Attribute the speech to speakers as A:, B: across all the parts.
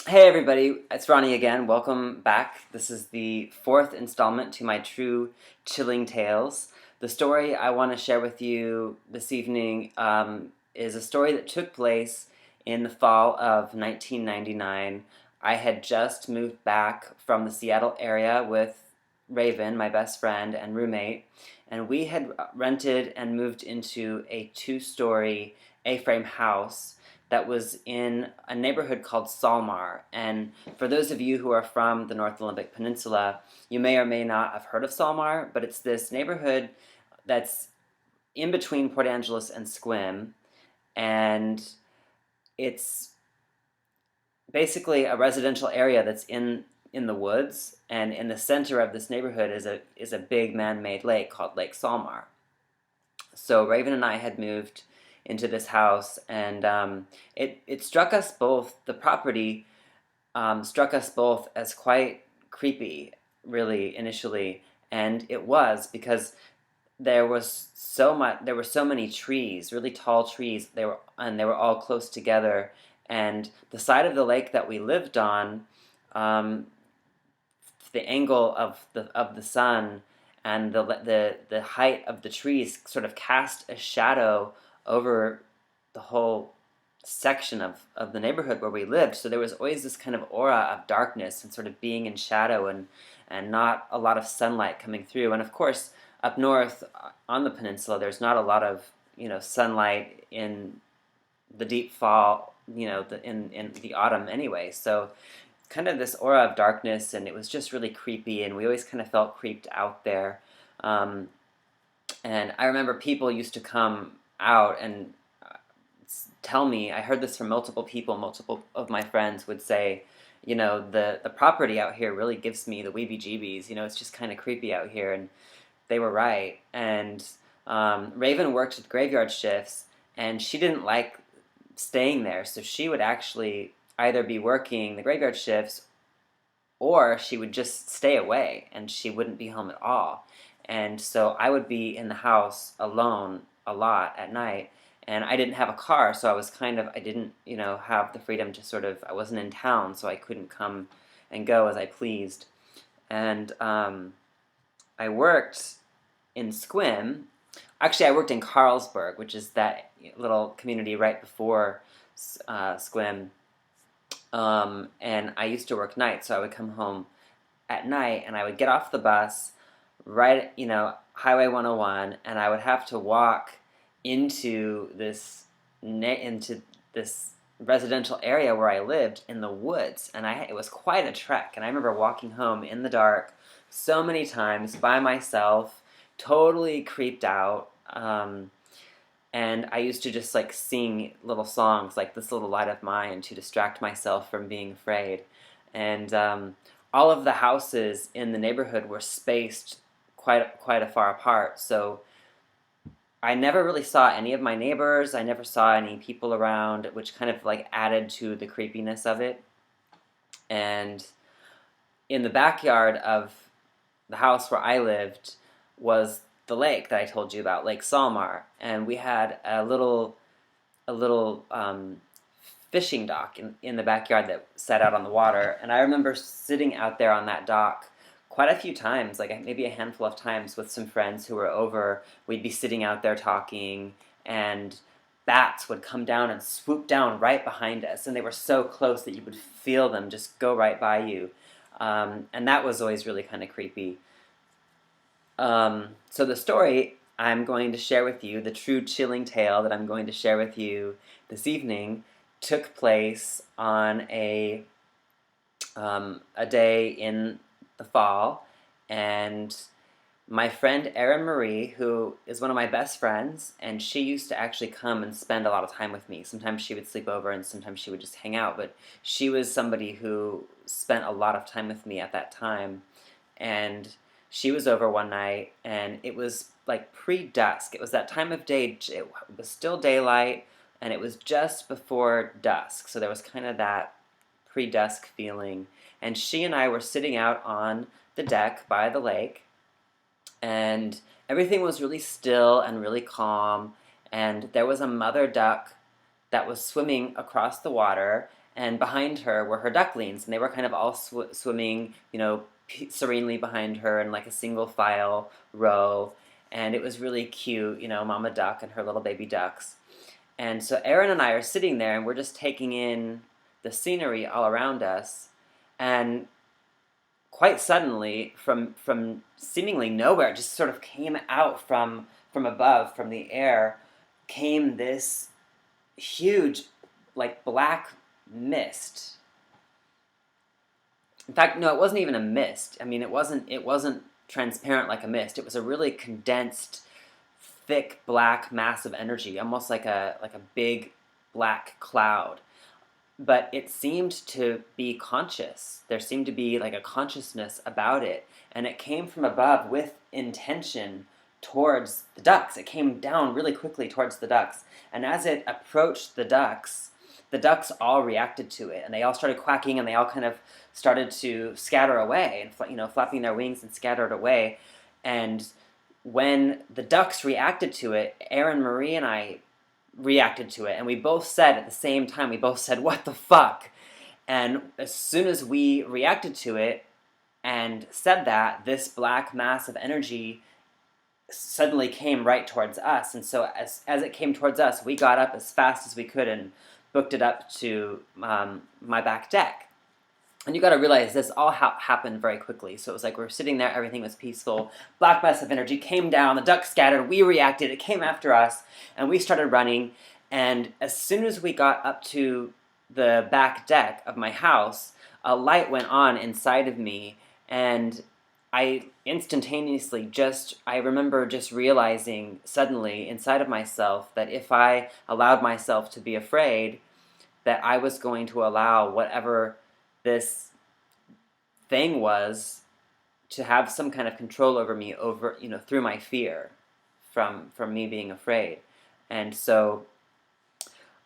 A: Hey everybody, it's Ronnie again. Welcome back. This is the fourth installment to my True Chilling Tales. The story I want to share with you this evening is a story that took place in the fall of 1999. I had just moved back from the Seattle area with Raven, my best friend and roommate, and we had rented and moved into a two-story A-frame house that was in a neighborhood called Solmar. And for those of you who are from the North Olympic Peninsula, you may or may not have heard of Solmar, but it's this neighborhood that's in between Port Angeles and Sequim, and it's basically a residential area that's in the woods, and in the center of this neighborhood is a big man-made lake called Lake Solmar. So Raven and I had moved into this house, and it struck us both. The property struck us both as quite creepy, really initially, and it was because there were so many trees, really tall trees. They were all close together, and the side of the lake that we lived on, um, the angle of the sun and the height of the trees sort of cast a shadow over the whole section of the neighborhood where we lived. So there was always this kind of aura of darkness and sort of being in shadow and not a lot of sunlight coming through. And of course, up north on the peninsula, there's not a lot of sunlight in the deep fall, in the autumn anyway. So kind of this aura of darkness, and it was just really creepy, and we always kind of felt creeped out there. Um, and I remember people used to come out and tell me, I heard this from multiple people, multiple of my friends would say, the property out here really gives me the weebie-jeebies, it's just kind of creepy out here, and they were right. And Raven worked at graveyard shifts, and she didn't like staying there, so she would actually either be working the graveyard shifts or she would just stay away and she wouldn't be home at all. And so I would be in the house alone a lot at night, and I didn't have a car, so I didn't, have the freedom to I wasn't in town, so I couldn't come and go as I pleased. And I worked in Sequim. Actually, I worked in Carlsberg, which is that little community right before Sequim. And I used to work nights, so I would come home at night, and I would get off the bus right, Highway 101, and I would have to walk into into this residential area where I lived in the woods, and it was quite a trek. And I remember walking home in the dark so many times by myself, totally creeped out. And I used to just sing little songs like "This Little Light of Mine" to distract myself from being afraid. And all of the houses in the neighborhood were spaced quite a far apart, so I never really saw any of my neighbors. I never saw any people around, which kind of added to the creepiness of it. And in the backyard of the house where I lived was the lake that I told you about, Lake Solmar, and we had a little fishing dock in the backyard that sat out on the water. And I remember sitting out there on that dock quite a few times, like maybe a handful of times, with some friends who were over. We'd be sitting out there talking, and bats would come down and swoop down right behind us, and they were so close that you would feel them just go right by you. And that was always really kind of creepy. So the story I'm going to share with you, the true chilling tale that I'm going to share with you this evening, took place on a day in the fall, and my friend Erin Marie, who is one of my best friends, and she used to actually come and spend a lot of time with me. Sometimes she would sleep over, and sometimes she would just hang out, but she was somebody who spent a lot of time with me at that time. And she was over one night, and it was pre-dusk. It was that time of day. It was still daylight, and it was just before dusk, so there was kind of that pre-dusk feeling. And she and I were sitting out on the deck by the lake, and everything was really still and really calm, and there was a mother duck that was swimming across the water, and behind her were her ducklings, and they were kind of all swimming, serenely behind her in like a single file row, and it was really cute, Mama Duck and her little baby ducks. And so Aaron and I are sitting there, and we're just taking in the scenery all around us, and quite suddenly, from seemingly nowhere, just sort of came out from above, from the air, came this huge, like, black mist. In fact, no, it wasn't even a mist. I mean, it wasn't transparent like a mist. It was a really condensed, thick black mass of energy, almost like a big black cloud. But it seemed to be conscious. There seemed to be like a consciousness about it, and it came from above with intention towards the ducks. It came down really quickly towards the ducks, and as it approached the ducks all reacted to it, and they all started quacking, and they all kind of started to scatter away, and flapping their wings and scattered away. And when the ducks reacted to it, Aaron Marie and I reacted to it, and we both said at the same time, "What the fuck?" And as soon as we reacted to it and said that, this black mass of energy suddenly came right towards us. And so as it came towards us, we got up as fast as we could and booked it up to my back deck. And you got to realize this all happened very quickly. So it was like we were sitting there, everything was peaceful. Black mass of energy came down, the ducks scattered, we reacted, it came after us, and we started running. And as soon as we got up to the back deck of my house, a light went on inside of me, and I instantaneously I remember just realizing suddenly inside of myself that if I allowed myself to be afraid, that I was going to allow whatever this thing was to have some kind of control over me, through my fear from me being afraid. And so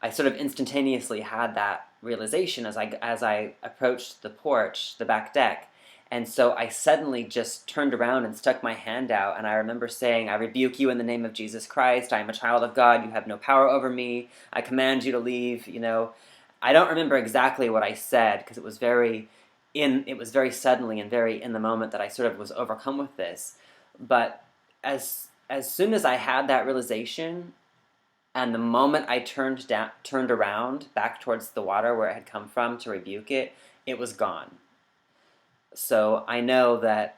A: I sort of instantaneously had that realization as I approached the porch, the back deck. And so I suddenly just turned around and stuck my hand out, and I remember saying, "I rebuke you in the name of Jesus Christ. I am a child of God. You have no power over me. I command you to leave." I don't remember exactly what I said, because it was very suddenly and very in the moment that I sort of was overcome with this. But as soon as I had that realization, and the moment I turned around back towards the water where it had come from to rebuke it, it was gone. So I know that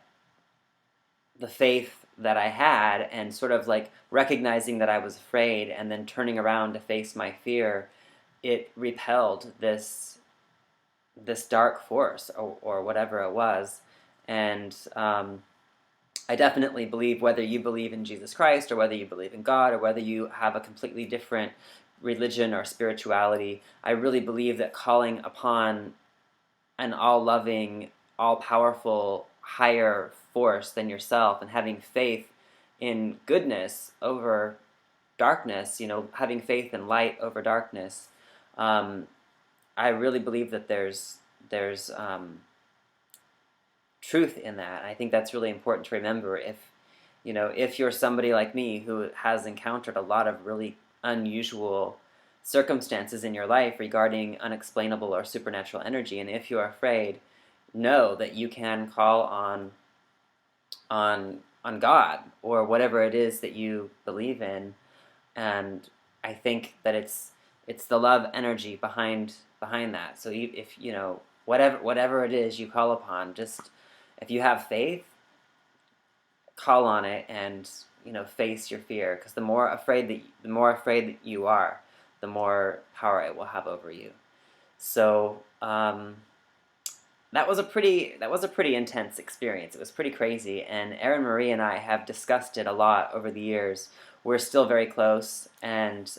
A: the faith that I had, and sort of like recognizing that I was afraid and then turning around to face my fear, it repelled this dark force, or whatever it was. And I definitely believe, whether you believe in Jesus Christ, or whether you believe in God, or whether you have a completely different religion or spirituality, I really believe that calling upon an all-loving, all-powerful, higher force than yourself, and having faith in goodness over darkness, having faith in light over darkness, I really believe that there's truth in that. I think that's really important to remember. If you're somebody like me who has encountered a lot of really unusual circumstances in your life regarding unexplainable or supernatural energy, and if you're afraid, know that you can call on God, or whatever it is that you believe in. And I think that it's the love energy behind that. So if whatever it is you call upon, just, if you have faith, call on it, and face your fear, because the more afraid that you are, the more power it will have over you. So that was a pretty intense experience. It was pretty crazy, and Erin Marie and I have discussed it a lot over the years. We're still very close, and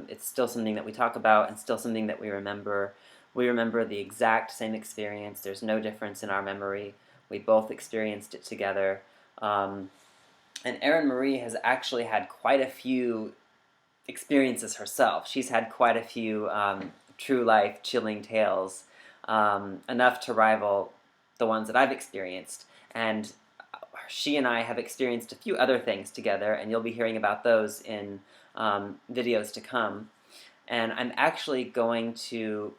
A: it's still something that we talk about, and still something that we remember. We remember the exact same experience. There's no difference in our memory. We both experienced it together. And Erin Marie has actually had quite a few experiences herself. She's had quite a few true life chilling tales, enough to rival the ones that I've experienced. And she and I have experienced a few other things together, and you'll be hearing about those in videos to come. And I'm actually going to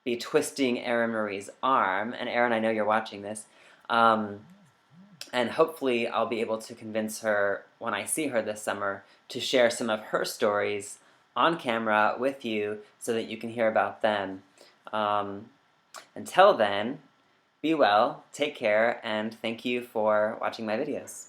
A: be twisting Erin Marie's arm. And Erin, I know you're watching this. And hopefully I'll be able to convince her when I see her this summer to share some of her stories on camera with you so that you can hear about them. Until then, be well, take care, and thank you for watching my videos.